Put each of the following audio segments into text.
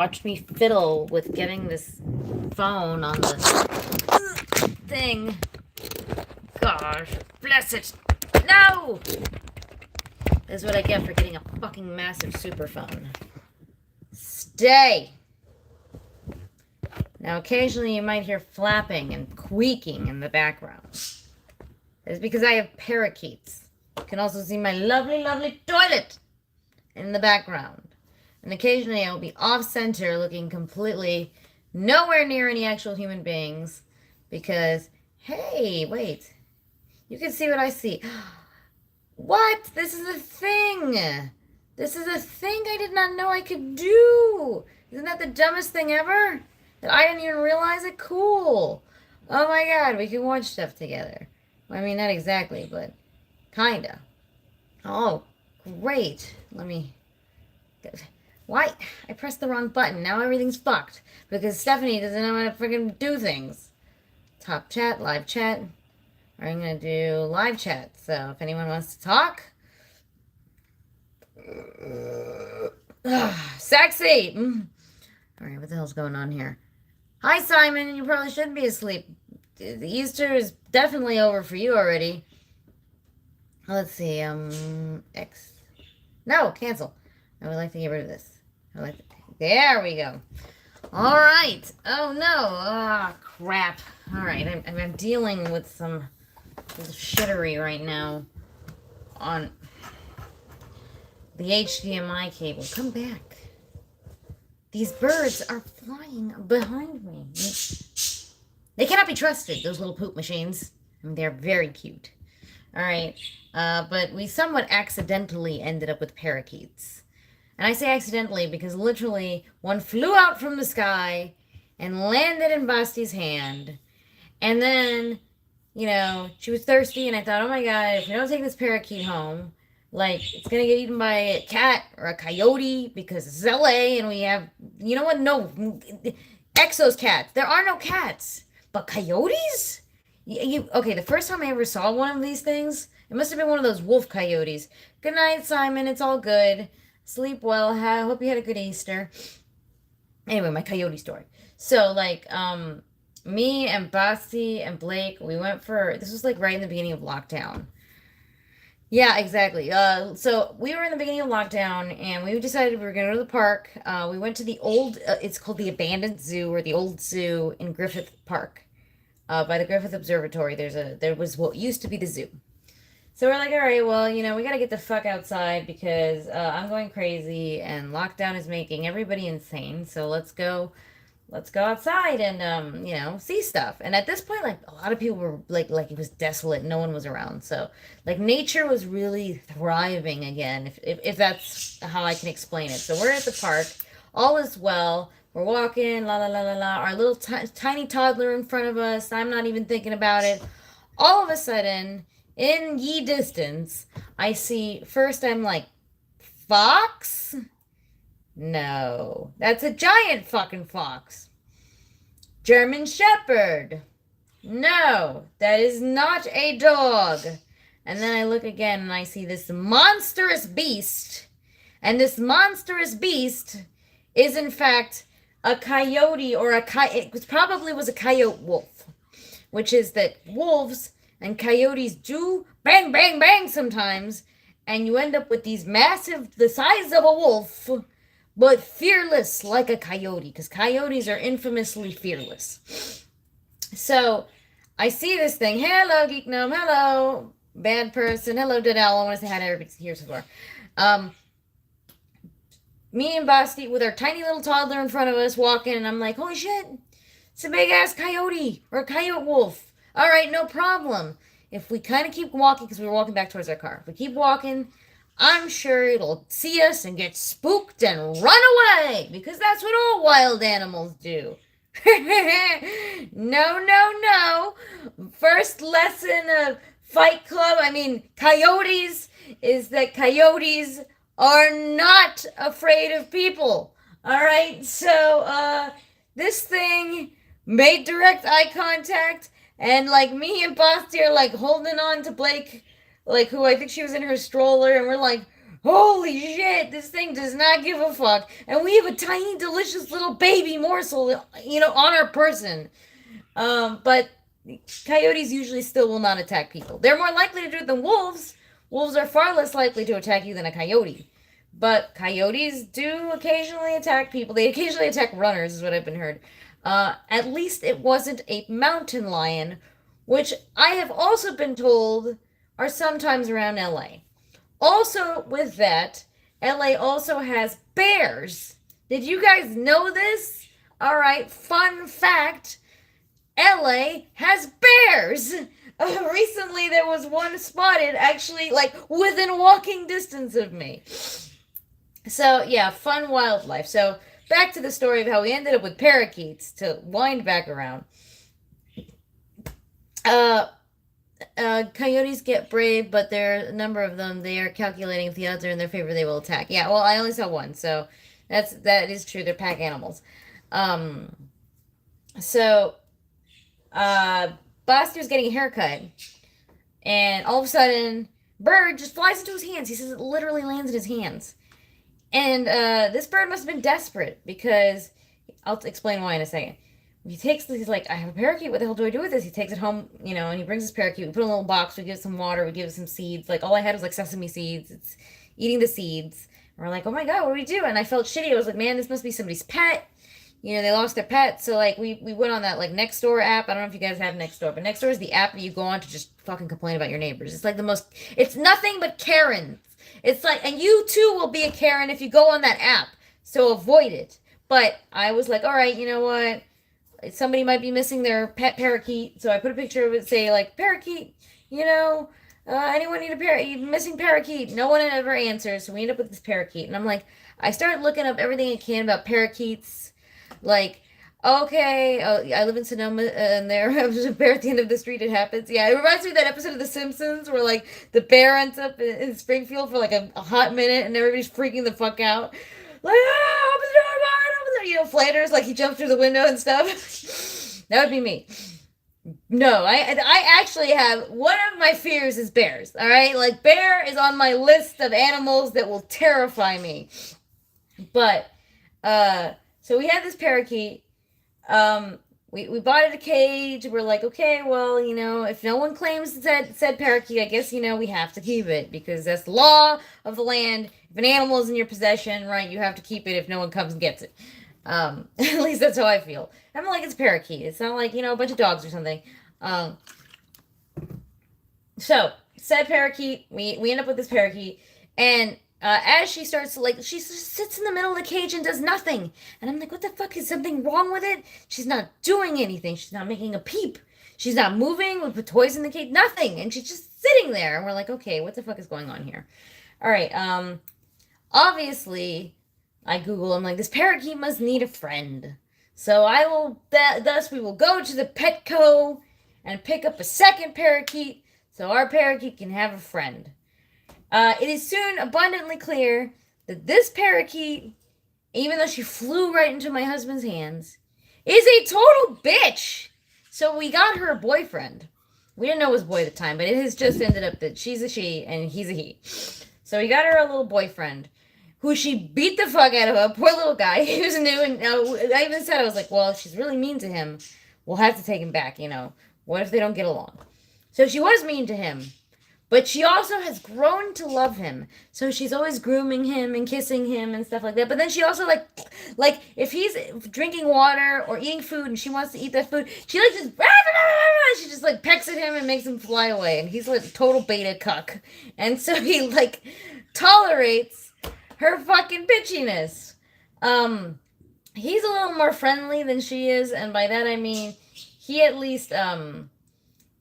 Watch me fiddle with getting this phone on the thing. Gosh, bless it. No! This is what I get for getting a fucking massive super phone. Stay! Now, occasionally you might hear flapping and squeaking in the background. It's because I have parakeets. You can also see my lovely, lovely toilet in the background. And occasionally I will be off-center looking completely nowhere near any actual human beings because, hey, wait. You can see what I see. What? This is a thing. This is a thing I did not know I could do. Isn't that the dumbest thing ever? That I didn't even realize it? Cool. Oh my god, we can watch stuff together. I mean, not exactly, but kinda. Oh, great. Let me... Why? I pressed the wrong button. Now everything's fucked. Because Stephanie doesn't know how to freaking do things. Top chat, live chat. I'm going to do live chat. So if anyone wants to talk. Sexy! Alright, what the hell's going on here? Hi, Simon. You probably shouldn't be asleep. The Easter is definitely over for you already. Let's see. X. No, cancel. I would like to get rid of this. There we go. All right. Oh no. Ah, crap. All right. I'm dealing with some shittery right now on the HDMI cable. Come back. These birds are flying behind me. They cannot be trusted, those little poop machines. I mean, they're very cute. All right. But we somewhat accidentally ended up with parakeets. And I say accidentally because literally one flew out from the sky and landed in Basti's hand. And then, you know, she was thirsty and I thought, oh my god, if we don't take this parakeet home, like, it's gonna get eaten by a cat or a coyote because it's LA and we have, you know what, no, Exo's cats. There are no cats. But coyotes? Okay, the first time I ever saw one of these things, it must have been one of those wolf coyotes. Good night, Simon. It's all good. Sleep well. Hope you had a good Easter. Anyway, my coyote story. So, like, me and Basti and Blake, we went for, this was like right in the beginning of lockdown. Yeah, exactly. So we were in the beginning of lockdown, and we decided we were going to go to the park. We went to the old, it's called the Abandoned Zoo, or the Old Zoo in Griffith Park, by the Griffith Observatory. There was what used to be the zoo. So we're like, all right, well, you know, we got to get the fuck outside because I'm going crazy, and lockdown is making everybody insane. So let's go outside and you know, see stuff. And at this point, like, a lot of people were like it was desolate, no one was around, so like nature was really thriving again, if that's how I can explain it. So we're at the park, all is well, we're walking, la la la la la, our little tiny toddler in front of us, I'm not even thinking about it. All of a sudden, in ye distance, I see, first I'm like, fox? No, that's a giant fucking fox. German Shepherd. No, that is not a dog. And then I look again and I see this monstrous beast. And this monstrous beast is in fact a coyote, or it probably was a coyote wolf. Which is that wolves and coyotes do bang, bang, bang sometimes. And you end up with these massive, the size of a wolf, but fearless like a coyote, because coyotes are infamously fearless. So I see this thing. Hello, Geek Gnome. Hello, bad person. Hello, Danielle. I want to say hi to everybody here so far. Me and Basti with our tiny little toddler in front of us walking, and I'm like, holy shit, it's a big ass coyote or a coyote wolf. All right, no problem. If we kind of keep walking, because we were walking back towards our car, if we keep walking, I'm sure it'll see us and get spooked and run away, because that's what all wild animals do. No, no, no. First lesson of Fight Club, coyotes, is that coyotes are not afraid of people. All right, so this thing made direct eye contact, and like me and Basti are like holding on to Blake, like, who I think she was in her stroller, and we're like, Holy shit, this thing does not give a fuck. And we have a tiny, delicious little baby morsel, on our person. But coyotes usually still will not attack people. They're more likely to do it than wolves. Wolves are far less likely to attack you than a coyote. But coyotes do occasionally attack people. They occasionally attack runners, is what I've been heard. At least it wasn't a mountain lion, which I have also been told are sometimes around LA. Also, with that, LA also has bears. Did you guys know this? All right, fun fact, LA has bears. Recently, there was one spotted actually, like, within walking distance of me. So, yeah, fun wildlife. So, back to the story of how we ended up with parakeets to wind back around. Uh, Coyotes get brave, but there are a number of them. They are calculating if the odds are in their favor, they will attack. Yeah, well, I only saw one, so that is true. They're pack animals. Um, so Buster's getting a haircut, and all of a sudden, bird just flies into his hands. He says it literally lands in his hands, and this bird must have been desperate because I'll explain why in a second. He's like, I have a parakeet. What the hell do I do with this? He takes it home, and he brings his parakeet. We put it in a little box. We give it some water. We give it some seeds. Like, all I had was, like, sesame seeds. It's eating the seeds. And we're like, oh, my God, what do we do? And I felt shitty. I was like, man, this must be somebody's pet. They lost their pet. So, like, we went on that, like, Nextdoor app. I don't know if you guys have Nextdoor, but Nextdoor is the app that you go on to just fucking complain about your neighbors. It's, like, it's nothing but Karens. It's like, and you, too, will be a Karen if you go on that app. So avoid it. But I was like, all right, you know what? Somebody might be missing their pet parakeet, so I put a picture of it, say, like, parakeet, anyone need a missing parakeet? No one ever answers, so we end up with this parakeet. And I'm like, I started looking up everything I can about parakeets. Like, okay, I live in Sonoma, and there's a bear at the end of the street. It happens. Yeah, it reminds me of that episode of The Simpsons where, like, the bear ends up in Springfield for, like, a hot minute, and everybody's freaking the fuck out. Like, open the door, man, open the door. Flanders, like, he jumped through the window and stuff. That would be me. No, I actually have, one of my fears is bears, all right? Like, bear is on my list of animals that will terrify me. But, so we had this parakeet. We bought it a cage. We're like, okay, well, if no one claims said parakeet, I guess, we have to keep it because that's the law of the land. If an animal is in your possession, right, you have to keep it if no one comes and gets it. At least that's how I feel. I'm like, it's a parakeet. It's not like, a bunch of dogs or something. So, said parakeet, we end up with this parakeet, and as she starts to, like, she just sits in the middle of the cage and does nothing. And I'm like, what the fuck? Is something wrong with it? She's not doing anything. She's not making a peep. She's not moving. We put toys in the cage. Nothing. And she's just sitting there. And we're like, okay, what the fuck is going on here? All right. Obviously, I Google. I'm like, this parakeet must need a friend. So thus we will go to the Petco and pick up a second parakeet so our parakeet can have a friend. It is soon abundantly clear that this parakeet, even though she flew right into my husband's hands, is a total bitch. So we got her a boyfriend. We didn't know it was a boy at the time, but it has just ended up that she's a she and he's a he. So we got her a little boyfriend who she beat the fuck out of. A poor little guy. He was new, and I even said, I was like, well, if she's really mean to him, we'll have to take him back, What if they don't get along? So she was mean to him. But she also has grown to love him. So she's always grooming him and kissing him and stuff like that. But then she also, like if he's drinking water or eating food and she wants to eat that food, she, like, just, she just, like, pecks at him and makes him fly away. And he's, like, total beta cuck. And so he, like, tolerates her fucking bitchiness. He's a little more friendly than she is. And by that I mean, he at least,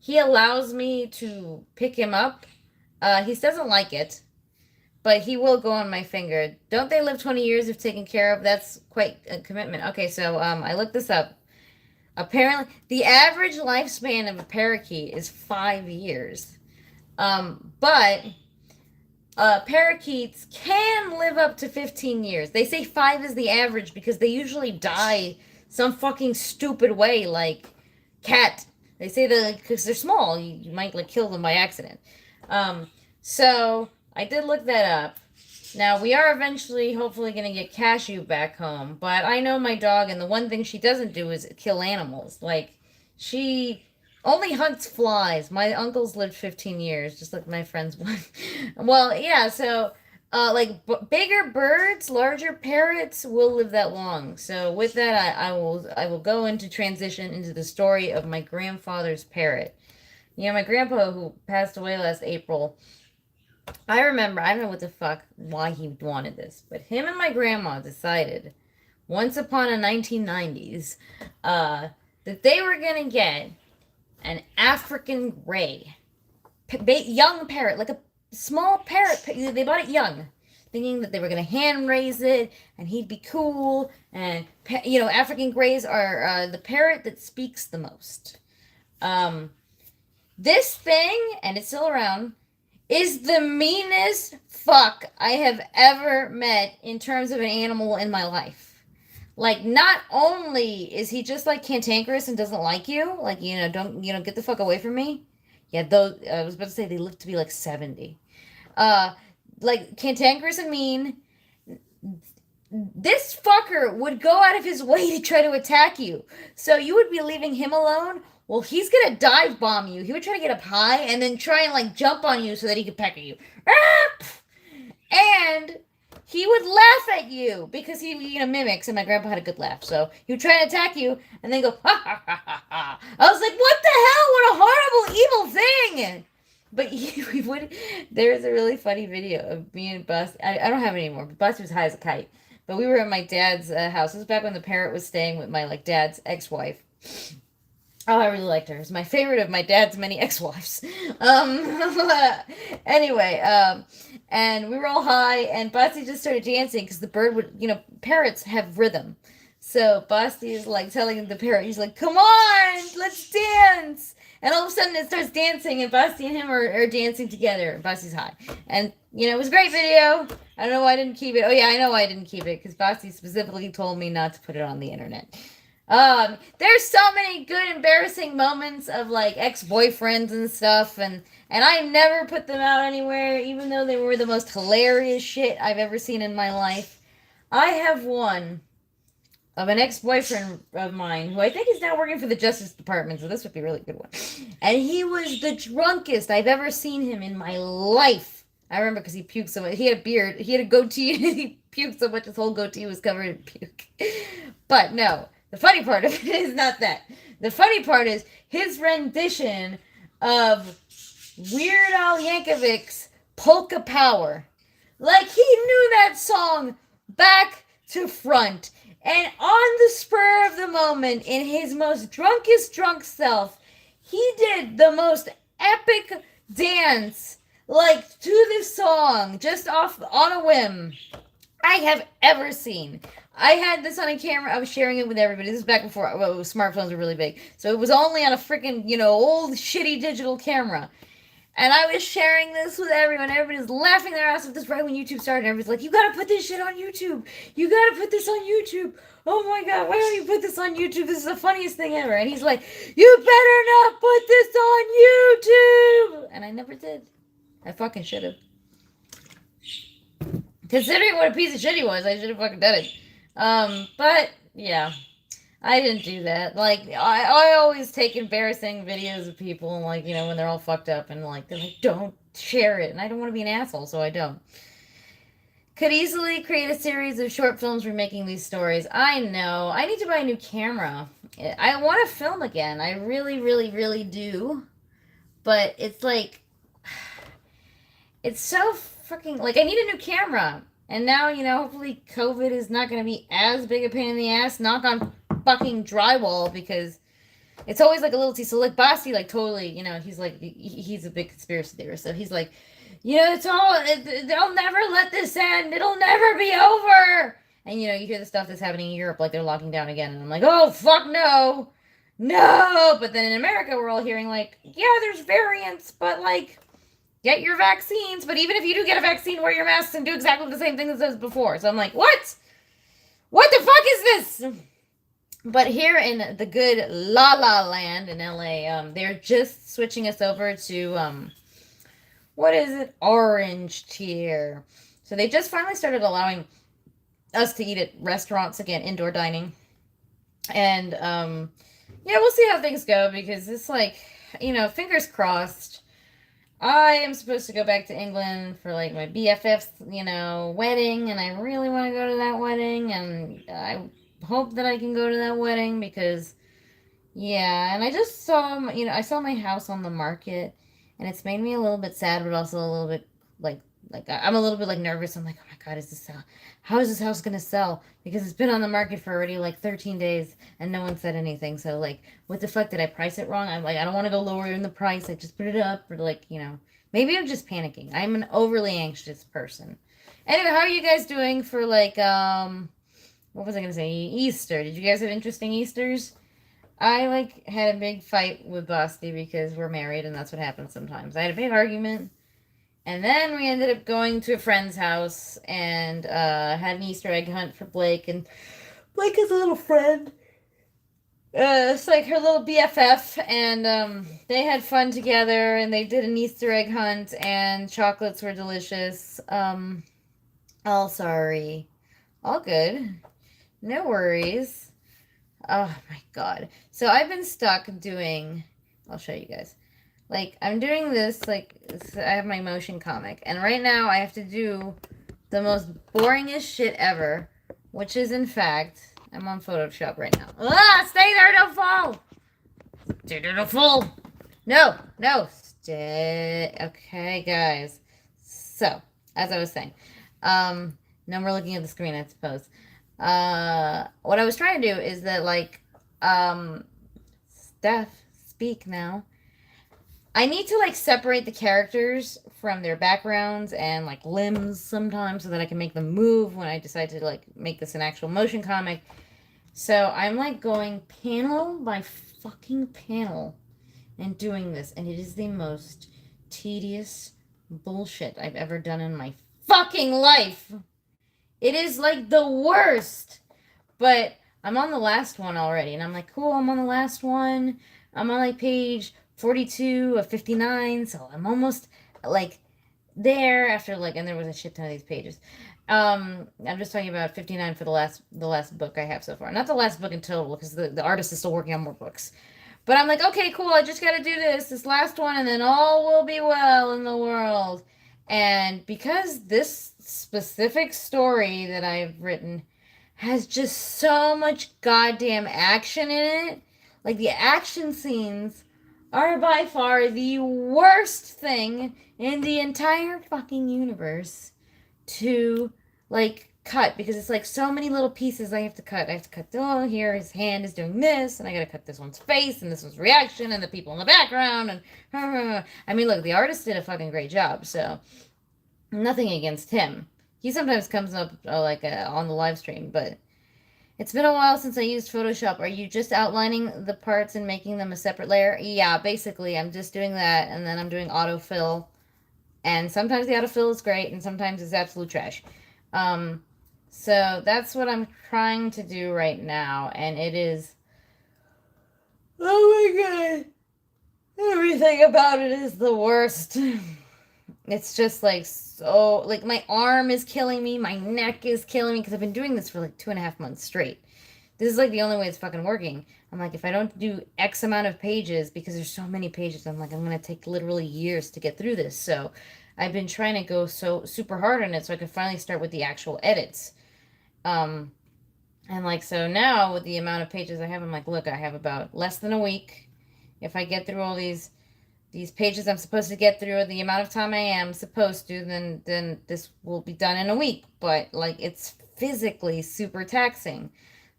he allows me to pick him up. He doesn't like it, but he will go on my finger. Don't they live 20 years if taken care of? That's quite a commitment. Okay, so I looked this up. Apparently, the average lifespan of a parakeet is 5 years. But parakeets can live up to 15 years. They say 5 is the average because they usually die some fucking stupid way, like cat. They say that because they're small, you might, like, kill them by accident. So I did look that up. Now, we are eventually, hopefully, going to get Cashew back home, but I know my dog, and the one thing she doesn't do is kill animals. Like, she only hunts flies. My uncle's lived 15 years, just like my friend's one. Well, yeah, so, like, bigger birds, larger parrots will live that long. So, with that, I will go into transition into the story of my grandfather's parrot. You know, my grandpa, who passed away last April, I remember, I don't know what the fuck, why he wanted this, but him and my grandma decided, once upon a 1990s, that they were going to get an African gray, young parrot, like a small parrot. They bought it young, thinking that they were going to hand raise it and he'd be cool. And, African grays are the parrot that speaks the most. This thing, and it's still around, is the meanest fuck I have ever met in terms of an animal in my life. Like, not only is he just like cantankerous and doesn't like you, like, don't, get the fuck away from me. Yeah, those, I was about to say they live to be like 70. Like, cantankerous and mean. This fucker would go out of his way to try to attack you. So you would be leaving him alone. Well, he's gonna dive bomb you. He would try to get up high and then try and like jump on you so that he could peck at you. And he would laugh at you because he mimics, and my grandpa had a good laugh. So he would try and attack you and then go, ha ha ha ha ha. I was like, what the hell? What a horrible, evil thing! But he would. There's a really funny video of me and Bus. I don't have it anymore, but Bus was high as a kite. But we were at my dad's house. This was back when the parrot was staying with my dad's ex-wife. Oh, I really liked her. It was my favorite of my dad's many ex-wives. Anyway, and we were all high, and Basti just started dancing because the bird would, parrots have rhythm. So Basti is like telling the parrot, he's like, come on, let's dance. And all of a sudden it starts dancing, and Basti and him are dancing together. Basti's high. And, it was a great video. I don't know why I didn't keep it. Oh, yeah, I know why I didn't keep it, because Basti specifically told me not to put it on the internet. There's so many good embarrassing moments of like ex-boyfriends and stuff, and I never put them out anywhere, even though they were the most hilarious shit I've ever seen in my life. I have one of an ex-boyfriend of mine who I think is now working for the Justice Department, so this would be a really good one. And he was the drunkest I've ever seen him in my life. I remember because he puked so much. He had a beard. He had a goatee. He puked so much his whole goatee was covered in puke. But no. The funny part of it is not that. The funny part is his rendition of Weird Al Yankovic's Polka Power. Like, he knew that song back to front. And on the spur of the moment, in his most drunkest drunk self, he did the most epic dance, like, to this song, just off on a whim, I have ever seen. I had this on a camera. I was sharing it with everybody. This is back before smartphones were really big. So it was only on a freaking, old shitty digital camera. And I was sharing this with everyone. Everybody's laughing their ass off this right when YouTube started. Everybody's like, you gotta put this shit on YouTube. You gotta put this on YouTube. Oh my god, why don't you put this on YouTube? This is the funniest thing ever. And he's like, you better not put this on YouTube. And I never did. I fucking should have. Considering what a piece of shit he was, I should have fucking done it. But, yeah. I didn't do that. Like, I always take embarrassing videos of people, and, like, when they're all fucked up, and, like, they're like, don't share it. And I don't want to be an asshole, so I don't. Could easily create a series of short films remaking these stories. I know. I need to buy a new camera. I want to film again. I really, really, really do. But it's like, it's so freaking, like, I need a new camera. And now, hopefully COVID is not going to be as big a pain in the ass. Knock on fucking drywall, because it's always like a little so like Basti, like, totally, he's like, he's a big conspiracy theorist, so he's like, they'll never let this end, it'll never be over. And you hear the stuff that's happening in Europe, like they're locking down again, and I'm like, oh fuck no. But then in America we're all hearing like, yeah, there's variants, but like, get your vaccines. But even if you do get a vaccine, wear your masks and do exactly the same thing as before. So I'm like, what the fuck is this? But here in the good La La Land in LA, they're just switching us over to, what is it? Orange tier. So they just finally started allowing us to eat at restaurants again, indoor dining. And yeah, we'll see how things go because it's like, fingers crossed. I am supposed to go back to England for like my BFF's, wedding, and I really want to go to that wedding, and I hope that I can go to that wedding because, yeah, and I just saw, I saw my house on the market, and it's made me a little bit sad, but also a little bit like, I'm a little bit like nervous. I'm like, oh my God, how is this house gonna sell? Because it's been on the market for already like 13 days, and no one said anything. So like, what the fuck, did I price it wrong? I'm like, I don't want to go lower in the price. I just put it up, or like, maybe I'm just panicking. I'm an overly anxious person. Anyway, how are you guys doing for like, what was I gonna say? Easter. Did you guys have interesting Easters? I like had a big fight with Basti because we're married and that's what happens sometimes. I had a big argument, and then we ended up going to a friend's house and had an Easter egg hunt for Blake, and Blake is a little friend. It's like her little BFF, and they had fun together, and they did an Easter egg hunt, and chocolates were delicious. All sorry, all good, no worries. Oh my God! So I've been stuck doing. I'll show you guys. Like I'm doing this. Like I have my motion comic, and right now I have to do the most boringest shit ever, which is in fact I'm on Photoshop right now. Ah, stay there, don't fall. Stay there, don't fall. No, no, stay. Okay, guys. So as I was saying, no more looking at the screen, I suppose. What I was trying to do is that like, Steph, speak now. I need to like separate the characters from their backgrounds and like limbs sometimes so that I can make them move when I decide to like make this an actual motion comic. So I'm like going panel by fucking panel and doing this, and it is the most tedious bullshit I've ever done in my fucking life. It is like the worst. But I'm on the last one already, and I'm like, cool, I'm on the last one. I'm on like page 42 of 59, so I'm almost like there after like, and there was a shit ton of these pages. I'm just talking about 59 for the last book I have so far. Not the last book in total, because the artist is still working on more books. But I'm like, okay, cool, I just gotta do this last one, and then all will be well in the world. And because this specific story that I've written has just so much goddamn action in it, like the action scenes are by far the worst thing in the entire fucking universe to like cut, because it's like so many little pieces I have to cut. I have to cut, oh, here his hand is doing this, and I gotta cut this one's face and this one's reaction and the people in the background, and I mean, look, the artist did a fucking great job, so nothing against him. He sometimes comes up on the live stream, but it's been a while since I used Photoshop. Are you just outlining the parts and making them a separate layer? Yeah, basically, I'm just doing that, and then I'm doing autofill. And sometimes the autofill is great, and sometimes it's absolute trash. So that's what I'm trying to do right now, and it is... Oh my God. Everything about it is the worst. It's just like so, like my arm is killing me, my neck is killing me, because I've been doing this for like 2.5 months straight. This is like the only way it's fucking working. I'm like, if I don't do X amount of pages, because there's so many pages, I'm like, I'm gonna take literally years to get through this. So I've been trying to go so super hard on it so I could finally start with the actual edits. And like, so now with the amount of pages I have, I'm like, look, I have about less than a week. If I get through all these pages I'm supposed to get through the amount of time I am supposed to, then this will be done in a week. But like, it's physically super taxing.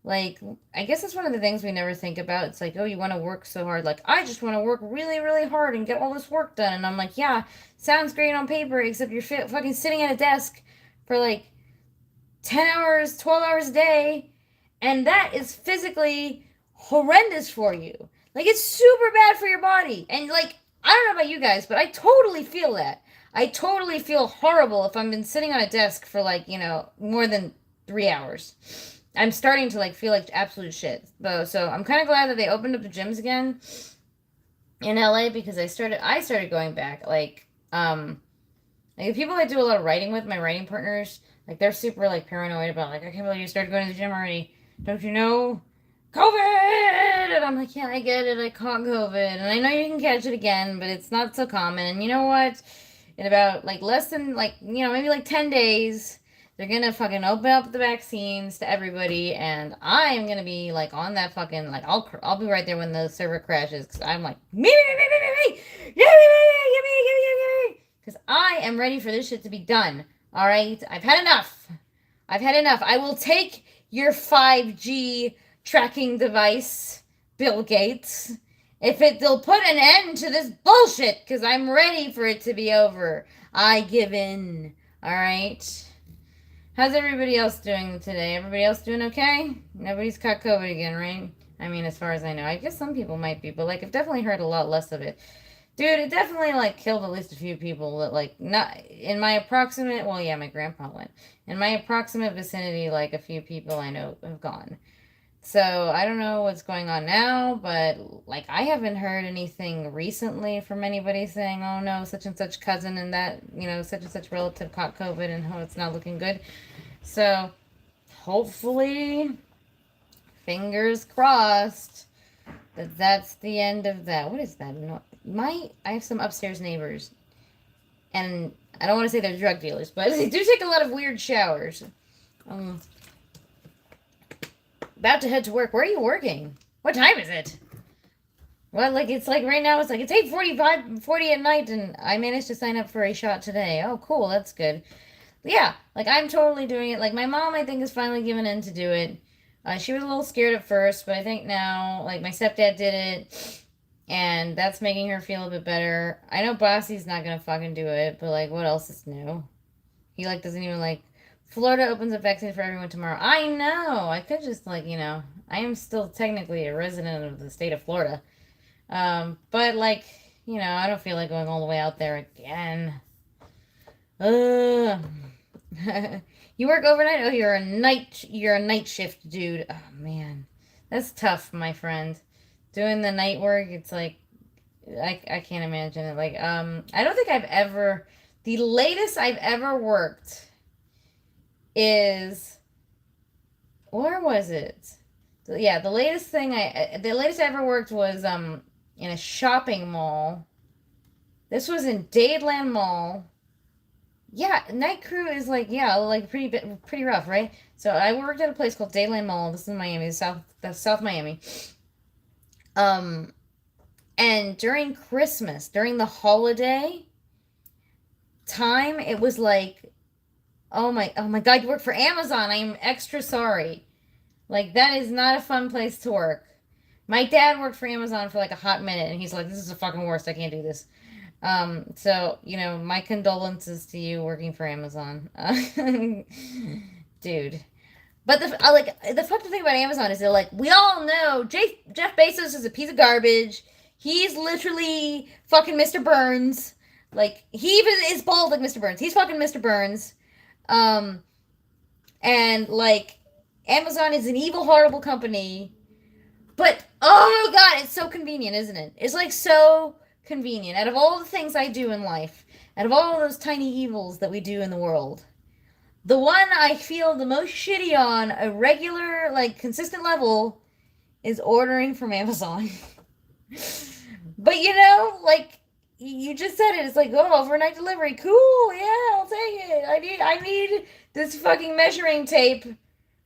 Like, I guess that's one of the things we never think about. It's like, oh, you want to work so hard. Like, I just want to work really, really hard and get all this work done. And I'm like, yeah, sounds great on paper, except you're fucking sitting at a desk for like 10 hours, 12 hours a day. And that is physically horrendous for you. Like, it's super bad for your body. And like, I don't know about you guys, but I totally feel that. I totally feel horrible if I've been sitting on a desk for like, more than 3 hours. I'm starting to like feel like absolute shit. So I'm kind of glad that they opened up the gyms again in LA, because I started going back like Like, the people I do a lot of writing with, my writing partners, like, they're super, like, paranoid about, like, I can't believe you started going to the gym already. Don't you know? COVID! And I'm like, yeah, I get it. I caught COVID. And I know you can catch it again, but it's not so common. And you know what? In about, like, less than, like, maybe, like, 10 days, they're gonna fucking open up the vaccines to everybody, and I am gonna be, like, on that fucking, like, I'll be right there when the server crashes, because I'm like, me, give me, because I am ready for this shit to be done. All right, I've had enough. I've had enough. I will take your 5G tracking device, Bill Gates, if they'll put an end to this bullshit, because I'm ready for it to be over. I give in. All right. How's everybody else doing today? Everybody else doing okay? Nobody's caught COVID again, right? I mean, as far as I know. I guess some people might be, but, like, I've definitely heard a lot less of it. Dude, it definitely, like, killed at least a few people that, like, not in my approximate, well, yeah, my grandpa went. In my approximate vicinity, like, a few people I know have gone. So, I don't know what's going on now, but, like, I haven't heard anything recently from anybody saying, oh no, such and such cousin and that, such and such relative caught COVID and oh, it's not looking good. So, hopefully, fingers crossed that that's the end of that. What is that? I have some upstairs neighbors, and I don't want to say they're drug dealers, but they do take a lot of weird showers. About to head to work. Where are you working? What time is it? Well, like, it's like right now, it's like it's 8:45, 40 at night, and I managed to sign up for a shot today. Oh, cool, that's good. But yeah, like, I'm totally doing it. Like, my mom, I think, is finally given in to do it. She was a little scared at first, but I think now, like, my stepdad did it, and that's making her feel a bit better. I know Bossy's not gonna fucking do it, but, like, what else is new? He, like, doesn't even, like, Florida opens up vaccine for everyone tomorrow. I know! I could just, like, I am still technically a resident of the state of Florida. But, like, I don't feel like going all the way out there again. Ugh. You work overnight? Oh, you're a night shift dude. Oh man. That's tough, my friend. Doing the night work, it's like I can't imagine it. Like, I don't think the latest I've ever worked is, where was it? Yeah, the latest I ever worked was in a shopping mall. This was in Dadeland Mall. Yeah, night crew is like, yeah, like pretty rough, right? So I worked at a place called Dadeland Mall. This is in Miami, South Miami. And during Christmas, during the holiday time, it was like, oh my God, you work for Amazon. I am extra sorry. Like, that is not a fun place to work. My dad worked for Amazon for like a hot minute, and he's like, this is the fucking worst. I can't do this. So, my condolences to you working for Amazon. Dude. But the fucked thing about Amazon is they're like, we all know Jeff Bezos is a piece of garbage. He's literally fucking Mr. Burns. Like, he even is bald like Mr. Burns. He's fucking Mr. Burns. And, like, Amazon is an evil, horrible company. But, oh God, it's so convenient, isn't it? It's, like, so convenient. Out of all the things I do in life, out of all those tiny evils that we do in the world, the one I feel the most shitty on a regular, like, consistent level is ordering from Amazon. But, like, you just said it. It's like, oh, overnight delivery. Cool, yeah, I'll take it. I need this fucking measuring tape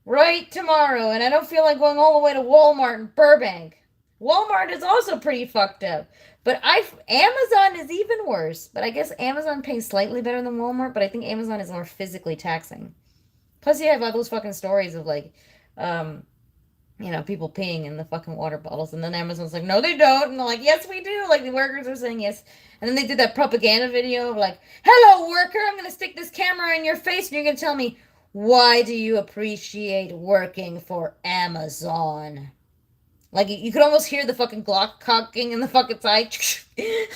right tomorrow, and I don't feel like going all the way to Walmart in Burbank. Walmart is also pretty fucked up. But Amazon is even worse. But I guess Amazon pays slightly better than Walmart, but I think Amazon is more physically taxing. Plus, you have all those fucking stories of, like, people peeing in the fucking water bottles, and then Amazon's like, no, they don't. And they're like, yes, we do. Like, the workers are saying yes. And then they did that propaganda video of, like, hello, worker, I'm going to stick this camera in your face, and you're going to tell me, why do you appreciate working for Amazon? Like, you could almost hear the fucking Glock cocking in the fucking side. I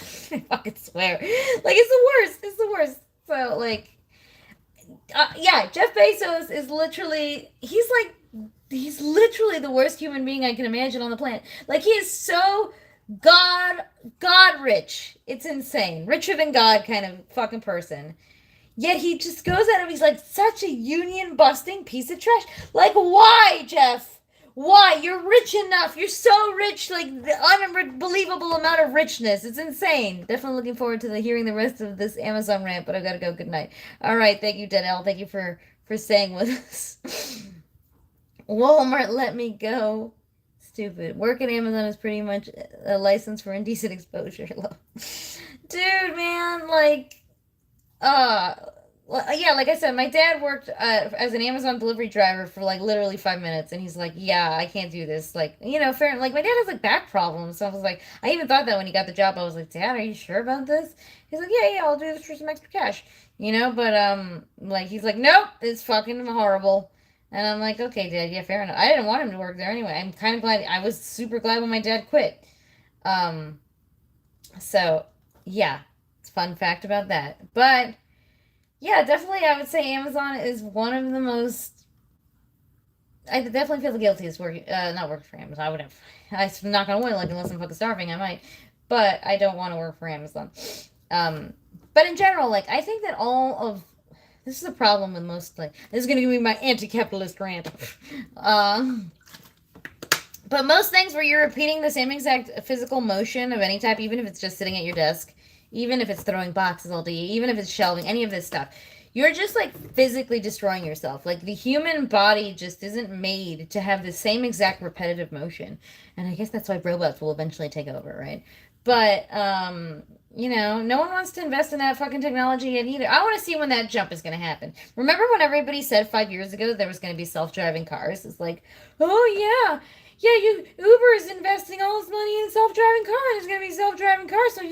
fucking swear. Like, it's the worst. It's the worst. So, like, yeah, Jeff Bezos is literally, he's literally the worst human being I can imagine on the planet. Like, he is so God rich. It's insane. Richer than God kind of fucking person. Yet he just goes at him. He's like such a union busting piece of trash. Like, why, Jeff? Why? You're rich enough. You're so rich. Like, the unbelievable amount of richness. It's insane. Definitely looking forward to hearing the rest of this Amazon rant, but I gotta go. Good night. All right. Thank you, Danelle. Thank you for staying with us. Walmart let me go. Stupid. Work at Amazon is pretty much a license for indecent exposure. Dude, man, like, uh, yeah, like I said, my dad worked as an Amazon delivery driver for like literally 5 minutes, and he's like, "Yeah, I can't do this." Like, fair. Like, my dad has like back problems, so I was like, I even thought that when he got the job, I was like, "Dad, are you sure about this?" He's like, "Yeah, yeah, I'll do this for some extra cash." But like he's like, "Nope, it's fucking horrible." And I'm like, "Okay, Dad, yeah, fair enough." I didn't want him to work there anyway. I'm kind of glad. I was super glad when my dad quit. Um, so yeah, it's a fun fact about that, but. Yeah, definitely. I would say Amazon is one of the most. I definitely feel the guiltiest working, not working for Amazon. I would have. I'm not gonna win, like unless I'm fucking starving, I might. But I don't want to work for Amazon. Um, but in general, like I think that all of this is a problem with most like this is gonna be my anti-capitalist rant. Um, but most things where you're repeating the same exact physical motion of any type, even if it's just sitting at your desk, even if it's throwing boxes all day, even if it's shelving, any of this stuff, you're just like physically destroying yourself. Like the human body just isn't made to have the same exact repetitive motion. And I guess that's why robots will eventually take over, right? But no one wants to invest in that fucking technology yet either. I want to see when that jump is going to happen. Remember when everybody said 5 years ago there was going to be self-driving cars? It's like, oh yeah, Uber is investing all its money in self-driving cars. It's gonna be self-driving cars, so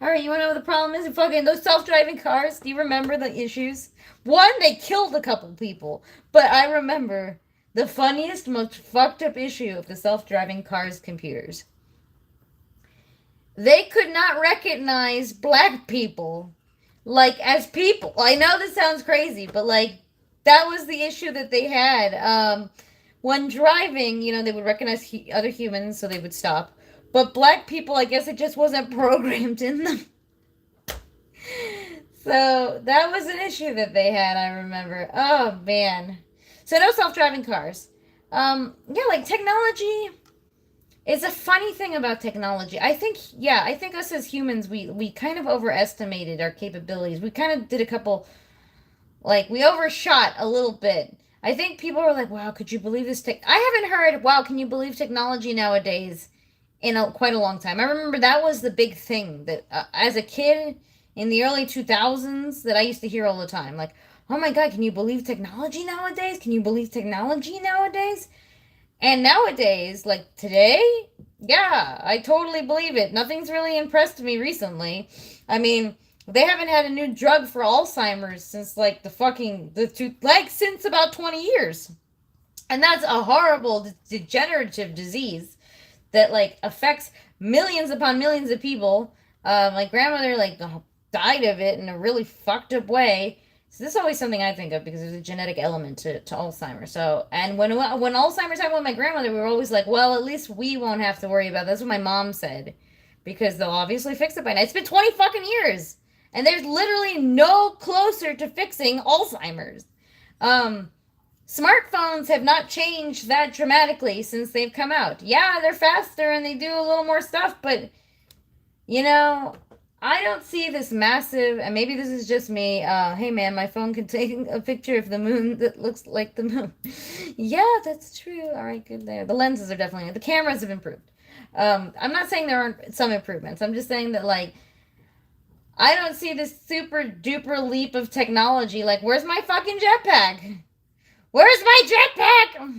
All right, you wanna know what the problem is? Fucking those self-driving cars. Do you remember the issues? One, they killed a couple people, but I remember the funniest, most fucked up issue of the self-driving cars computers. They could not recognize black people like as people. I know this sounds crazy, but like that was the issue that they had. When driving, they would recognize other humans, so they would stop. But black people, I guess it just wasn't programmed in them. So that was an issue that they had, I remember. Oh, man. So no self-driving cars. Yeah, like technology is a funny thing about technology. I think us as humans, we kind of overestimated our capabilities. We kind of did a couple, like, we overshot a little bit. I think people are like, wow, could you believe this tech? I haven't heard, wow, can you believe technology nowadays in quite a long time. I remember that was the big thing that as a kid in the early 2000s that I used to hear all the time. Like, oh my God, can you believe technology nowadays? Can you believe technology nowadays? And nowadays, like today, yeah, I totally believe it. Nothing's really impressed me recently. I mean, they haven't had a new drug for Alzheimer's since like since about 20 years. And that's a horrible degenerative disease that like affects millions upon millions of people. My grandmother like died of it in a really fucked up way. So this is always something I think of because there's a genetic element to Alzheimer's. So and when Alzheimer's happened with my grandmother, we were always like, well, at least we won't have to worry about it. That's what my mom said, because they'll obviously fix it by now. It's been 20 fucking years, and there's literally no closer to fixing Alzheimer's. Smartphones have not changed that dramatically since they've come out. Yeah, they're faster and they do a little more stuff, but I don't see this massive, and maybe this is just me. Hey man, my phone can take a picture of the moon that looks like the moon. Yeah, that's true. All right, good there. The lenses are definitely, the cameras have improved. I'm not saying there aren't some improvements. I'm just saying that like I don't see this super duper leap of technology. Like, where's my fucking jetpack? Where's my jetpack?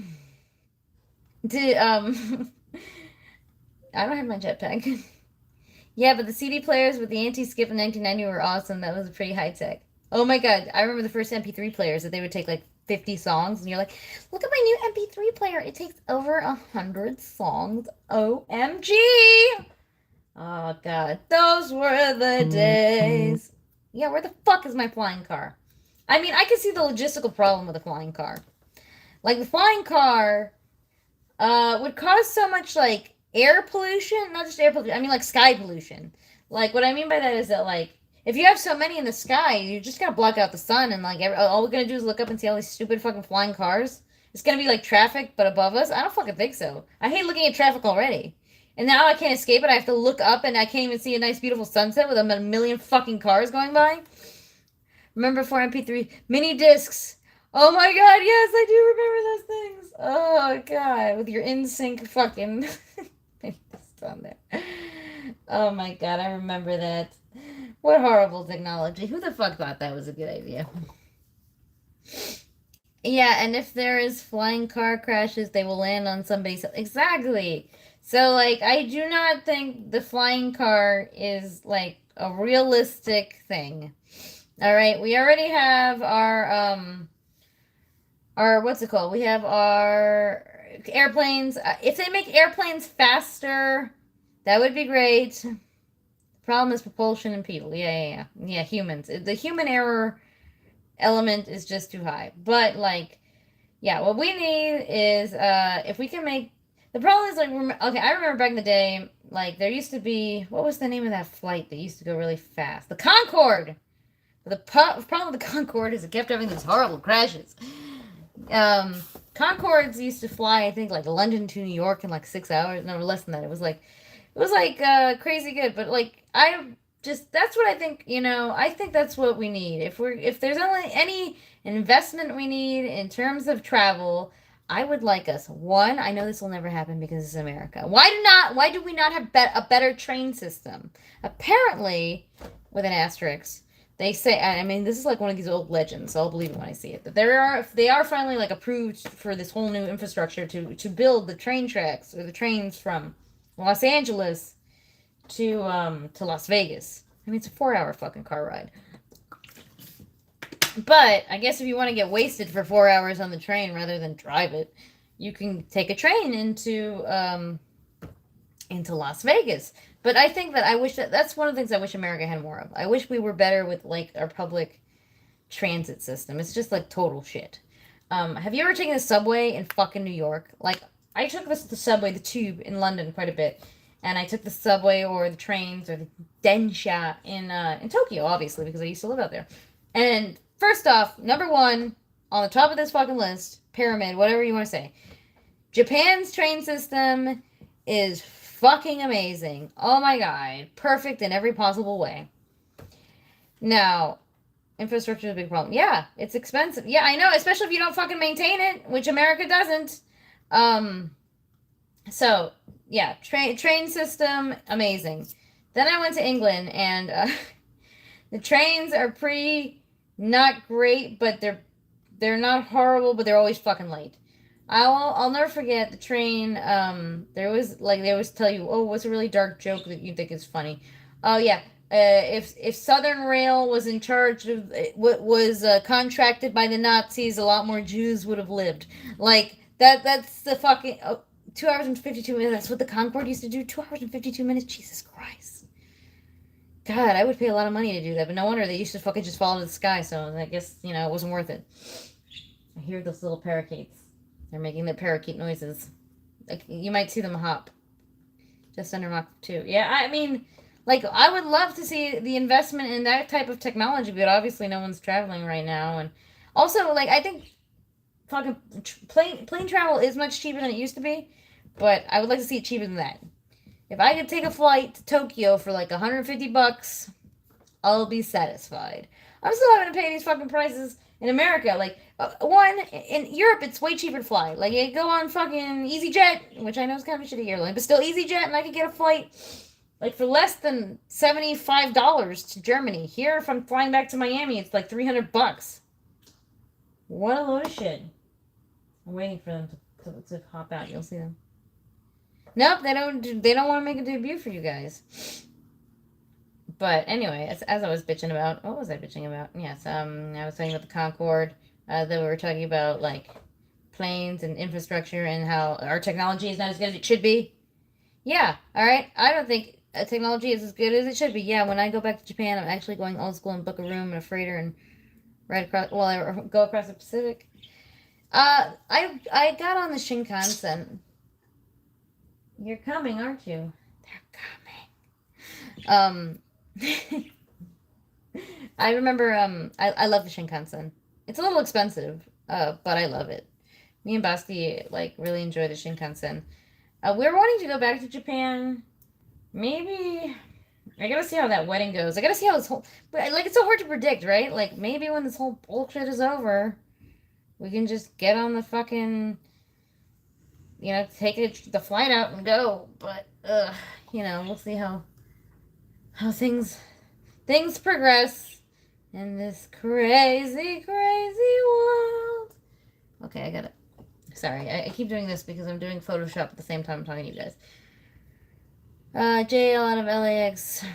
I don't have my jetpack. Yeah, but the CD players with the anti-skip in 1990 were awesome. That was pretty high tech. Oh my god, I remember the first MP3 players that they would take like 50 songs, and you're like, look at my new MP3 player. It takes over 100 songs. OMG! Oh god, those were the days. Yeah, where the fuck is my flying car? I mean, I can see the logistical problem with a flying car. Like, the flying car would cause so much, like, air pollution. Not just air pollution. I mean, like, sky pollution. Like, what I mean by that is that, like, if you have so many in the sky, you just gotta block out the sun, and like all we're gonna do is look up and see all these stupid fucking flying cars. It's gonna be like traffic, but above us. I don't fucking think so. I hate looking at traffic already, and now I can't escape it. I have to look up, and I can't even see a nice, beautiful sunset with a million fucking cars going by. Remember for MP3 mini discs. Oh my god, yes, I do remember those things. Oh god, with your in sync fucking on there. Oh my god, I remember that. What horrible technology. Who the fuck thought that was a good idea? Yeah, and if there is flying car crashes, they will land on somebody's. Exactly. So, like, I do not think the flying car is, like, a realistic thing. All right, we already have our, what's it called? We have our airplanes. If they make airplanes faster, that would be great. Problem is propulsion and people. Yeah, humans. The human error element is just too high. But like, yeah, what we need is if we can make. The problem is like, okay, I remember back in the day, like there used to be, what was the name of that flight that used to go really fast? The Concorde. The problem with the Concorde is it kept having these horrible crashes. Concords used to fly, I think, like London to New York in like 6 hours. No, less than that. It was like crazy good. But like that's what I think. I think that's what we need. If there's only any investment we need in terms of travel, I would like us. One, I know this will never happen because it's America. Why do we not have a better train system? Apparently, with an asterisk, they say, I mean, this is like one of these old legends, so I'll believe it when I see it. That they are finally like approved for this whole new infrastructure to build the train tracks or the trains from Los Angeles to Las Vegas. I mean, it's a 4-hour fucking car ride. But I guess if you want to get wasted for 4 hours on the train rather than drive it, you can take a train into Las Vegas. But I think that that's one of the things I wish America had more of. I wish we were better with like our public transit system. It's just like total shit. Have you ever taken the subway in fucking New York? Like I took the subway, the tube in London quite a bit, and I took the subway or the trains or the densha in Tokyo, obviously because I used to live out there. And first off, number one on the top of this fucking list, pyramid, whatever you want to say, Japan's train system is fucking amazing. Oh my god. Perfect in every possible way. Now, infrastructure is a big problem. Yeah, it's expensive. Yeah, I know, especially if you don't fucking maintain it, which America doesn't. So, yeah, train system, amazing. Then I went to England, and the trains are pretty not great, but they're not horrible, but they're always fucking late. I'll never forget the train. There was like they always tell you, oh, what's a really dark joke that you think is funny? Oh yeah, if Southern Rail was in charge of was contracted by the Nazis, a lot more Jews would have lived. Like that. That's the fucking 2 hours and 52 minutes. That's what the Concorde used to do. 2 hours and 52 minutes. Jesus Christ. God, I would pay a lot of money to do that, but no wonder they used to fucking just fall to the sky. So I guess it wasn't worth it. I hear those little parakeets. They're making their parakeet noises. Like you might see them hop. Just under Mach 2. Yeah, I mean, like I would love to see the investment in that type of technology, but obviously no one's traveling right now. And also, like I think fucking plane travel is much cheaper than it used to be, but I would like to see it cheaper than that. If I could take a flight to Tokyo for like $150, I'll be satisfied. I'm still having to pay these fucking prices in America. Like, one, in Europe, it's way cheaper to fly. Like, you go on fucking EasyJet, which I know is kind of a shitty airline, but still EasyJet, and I could get a flight, like, for less than $75 to Germany. Here, if I'm flying back to Miami, it's like $300. What a load of shit. I'm waiting for them to hop out. You'll see them. Nope, they don't want to make a debut for you guys. But anyway, as I was bitching about, what was I bitching about? Yes, I was talking about the Concorde. That we were talking about like planes and infrastructure and how our technology is not as good as it should be. Yeah, all right. I don't think technology is as good as it should be. Yeah, when I go back to Japan, I'm actually going old school and book a room in a freighter and ride across. Well, I go across the Pacific. I got on the Shinkansen. You're coming, aren't you? They're coming. I remember, I love the Shinkansen. It's a little expensive, but I love it. Me and Basti, like, really enjoy the Shinkansen. We're wanting to go back to Japan. Maybe I gotta see how that wedding goes. I gotta see how this whole, but like, it's so hard to predict, right? Like, maybe when this whole bullshit is over, we can just get on the fucking, take the flight out and go. But, we'll see how things progress in this crazy, crazy world. Okay, I got it. Sorry, I keep doing this because I'm doing Photoshop at the same time I'm talking to you guys. JL out of LAX.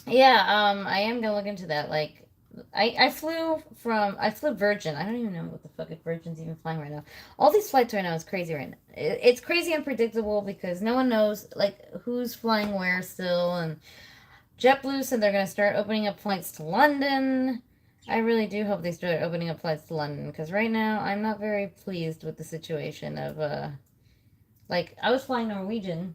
Yeah, I am gonna look into that. Like, I flew Virgin. I don't even know what the fuck if Virgin's even flying right now. All these flights right now is crazy right now. It's crazy unpredictable because no one knows like who's flying where still. And JetBlue said they're gonna start opening up flights to London. I really do hope they start opening up flights to London because right now I'm not very pleased with the situation of like I was flying Norwegian.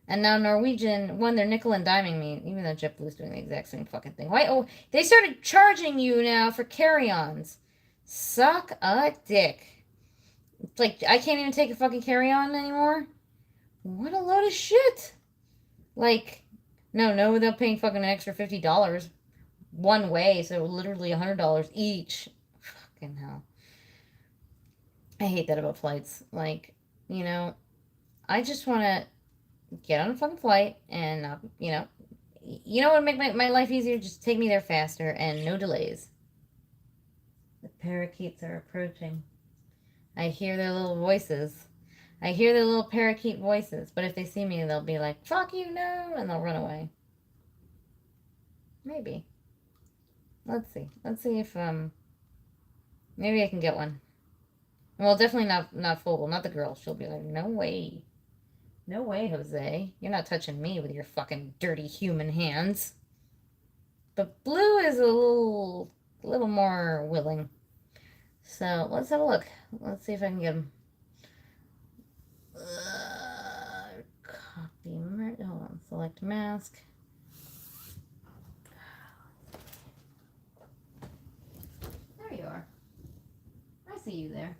And now Norwegian, one, they're nickel and diming me, even though JetBlue's doing the exact same fucking thing. Why? Oh, they started charging you now for carry-ons. Suck a dick. It's like, I can't even take a fucking carry-on anymore? What a load of shit. Like, no, without paying fucking an extra $50 one way, so literally $100 each. Fucking hell. I hate that about flights. Like, I just want to get on a fucking flight and not, what would make my life easier? Just take me there faster and no delays. The parakeets are approaching. I hear their little voices. I hear their little parakeet voices. But if they see me, they'll be like, fuck you, no, and they'll run away. Maybe. Let's see. Let's see if, maybe I can get one. Well, definitely not full. Not the girl. She'll be like, no way. No way, Jose. You're not touching me with your fucking dirty human hands. But Blue is a little more willing. So let's have a look. Let's see if I can get him. Copy. Hold on. Select mask. There you are. I see you there.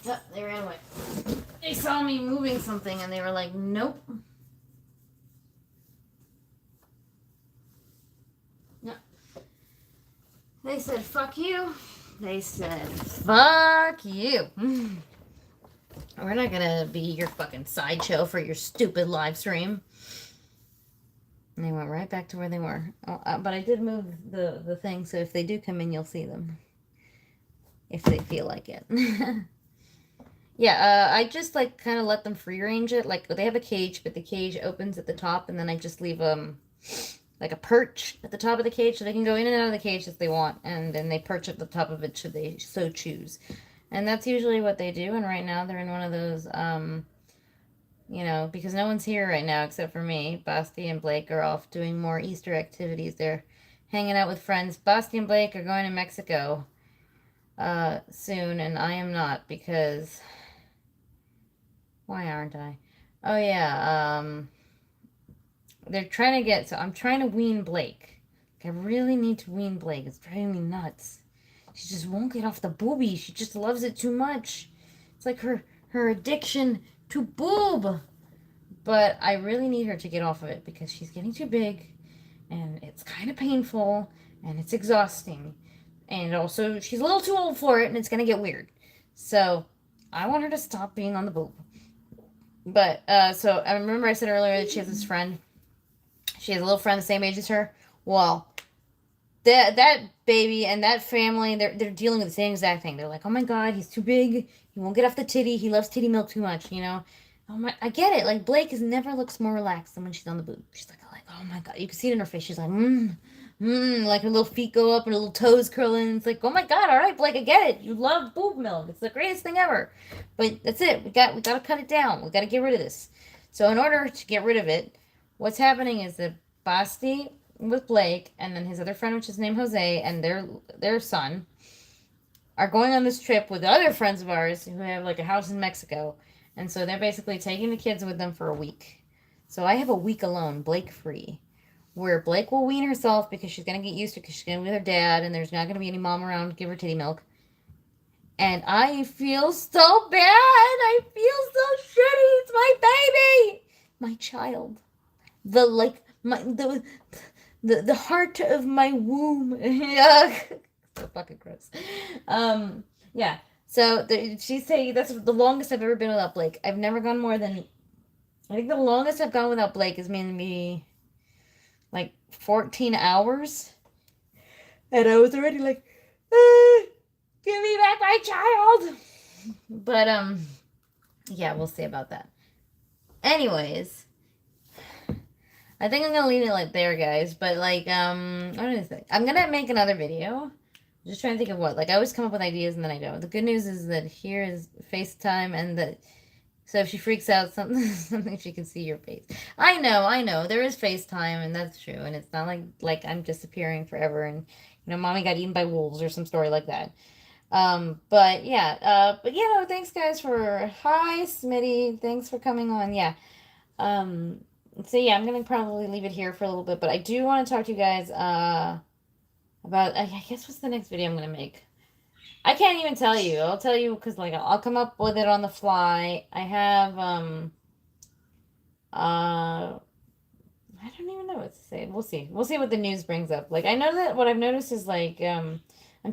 Oh, they ran away. They saw me moving something and they were like, nope. No. They said, fuck you. They said, fuck you. We're not gonna be your fucking sideshow for your stupid live stream. And they went right back to where they were. But I did move the thing, so if they do come in, you'll see them. If they feel like it. Yeah, I just like kind of let them free range it. Like they have a cage, but the cage opens at the top, and then I just leave like a perch at the top of the cage, so they can go in and out of the cage if they want, and then they perch at the top of it should they so choose. And that's usually what they do. And right now they're in one of those because no one's here right now except for me. Basti and Blake are off doing more Easter activities. They're hanging out with friends. Basti and Blake are going to Mexico soon, and I am not because why aren't I? Oh yeah, they're trying to get, so I'm trying to wean Blake. I really need to wean Blake. It's driving me nuts. She just won't get off the booby. She just loves it too much. It's like her addiction to boob. But I really need her to get off of it because she's getting too big and it's kind of painful and it's exhausting. And also, she's a little too old for it and it's going to get weird. So, I want her to stop being on the boob. But, so I remember I said earlier that she has this friend. She has a little friend the same age as her. Well, that baby and that family, they're dealing with the same exact thing. They're like, oh my God, he's too big. He won't get off the titty. He loves titty milk too much, Oh my, I get it. Like, Blake never looks more relaxed than when she's on the boob. She's like, oh my God. You can see it in her face. She's like, like her little feet go up and her little toes curl in. It's like, oh my God, all right, Blake, I get it. You love boob milk. It's the greatest thing ever. But that's it. We got to cut it down. We got to get rid of this. So in order to get rid of it, what's happening is that Basti with Blake and then his other friend, which is named Jose, and their son are going on this trip with other friends of ours who have like a house in Mexico. And so they're basically taking the kids with them for a week. So I have a week alone, Blake free, where Blake will wean herself because she's going to get used to it because she's going to be with her dad and there's not going to be any mom around to give her titty milk. And I feel so bad. I feel so shitty. It's my baby. My child. The, like, the heart of my womb. So fucking gross. Yeah. So she's saying that's the longest I've ever been without Blake. I've never gone more than, I think the longest I've gone without Blake is maybe like 14 hours. And I was already like, give me back my child. But, yeah, we'll see about that. Anyways, I think I'm gonna leave it like there, guys. But, like, what is it? I'm gonna make another video. Just trying to think of what. Like, I always come up with ideas and then I don't. The good news is that here is FaceTime and that, so if she freaks out, something she can see your face. I know. There is FaceTime and that's true. And it's not like I'm disappearing forever and, mommy got eaten by wolves or some story like that. But yeah, no, thanks guys for, hi Smitty, thanks for coming on, yeah. So yeah, I'm gonna probably leave it here for a little bit, but I do want to talk to you guys, about, I guess what's the next video I'm gonna make? I can't even tell you, I'll tell you, because, like, I'll come up with it on the fly. I have, I don't even know what to say. We'll see what the news brings up. Like, I know that what I've noticed is, like, I'm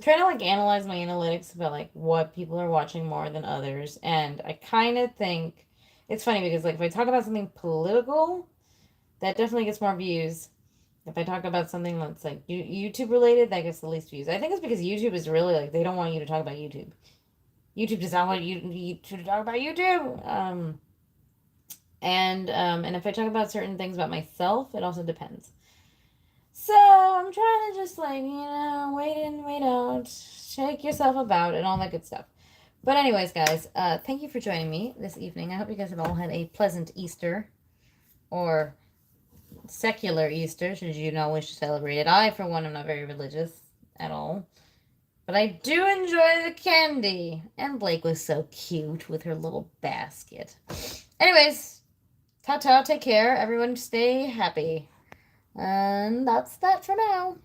trying to, like, analyze my analytics about, like, what people are watching more than others. And I kind of think it's funny because, like, if I talk about something political, that definitely gets more views. If I talk about something that's, like, YouTube related, that gets the least views. I think it's because YouTube is really, like, they don't want you to talk about YouTube. YouTube does not want you to talk about YouTube. And if I talk about certain things about myself, it also depends. So I'm trying to just, like, wait in, wait out, shake yourself about, and all that good stuff. But anyways, guys, thank you for joining me this evening. I hope you guys have all had a pleasant Easter, or secular Easter, should you not wish to celebrate it. I, for one, am not very religious at all. But I do enjoy the candy. And Blake was so cute with her little basket. Anyways, ta-ta, take care. Everyone stay happy. And that's that for now.